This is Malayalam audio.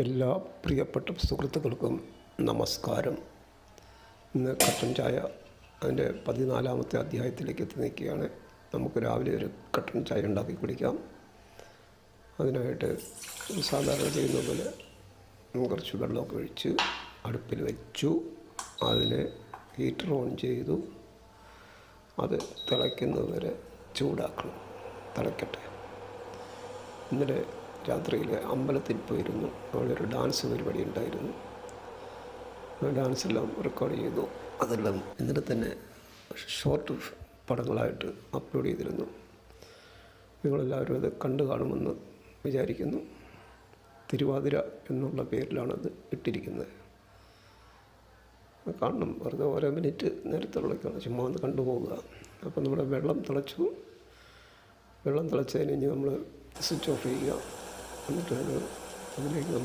എല്ലാ പ്രിയപ്പെട്ട സുഹൃത്തുക്കൾക്കും നമസ്കാരം. ഇന്ന് കട്ടൻ ചായ അതിൻ്റെ 14-ാമത്തെ അധ്യായത്തിലേക്ക് എത്തി നിൽക്കുകയാണ്. നമുക്ക് രാവിലെ ഒരു കട്ടൻ ചായ ഉണ്ടാക്കി കുടിക്കാം. അതിനായിട്ട് സാധാരണ ചെയ്യുന്ന പോലെ കുറച്ച് വെള്ളമൊക്കെ ഒഴിച്ച് അടുപ്പിൽ വെച്ചു. അതിനെ ഹീറ്റർ ഓൺ ചെയ്തു. അത് തിളയ്ക്കുന്നത് വരെ ചൂടാക്കണം. തിളയ്ക്കട്ടെ. ഇന്നലെ രാത്രിയിൽ അമ്പലത്തിൽ പോയിരുന്നു. അവിടെ ഒരു ഡാൻസ് പരിപാടി ഉണ്ടായിരുന്നു. ആ ഡാൻസെല്ലാം റെക്കോർഡ് ചെയ്തു. അതെല്ലാം ഇന്നലെ തന്നെ ഷോർട്ട് പടങ്ങളായിട്ട് അപ്ലോഡ് ചെയ്തിരുന്നു. നിങ്ങളെല്ലാവരും അത് കണ്ടു കാണുമെന്ന് വിചാരിക്കുന്നു. തിരുവാതിര എന്നുള്ള പേരിലാണത് ഇട്ടിരിക്കുന്നത്. കാണണം. വെറുതെ ഓരോ മിനിറ്റ് നേരത്തുള്ളതൊക്കെയാണ്. ചുമ്മാ ഒന്ന് കണ്ടുപോകുക. അപ്പോൾ നമ്മുടെ വെള്ളം തിളച്ചു. വെള്ളം തിളച്ചതിന് കഴിഞ്ഞ് നമ്മൾ സ്വിച്ച് ഓഫ് ചെയ്യുക. എന്നിട്ട് അതിലേക്ക് നമ്മൾ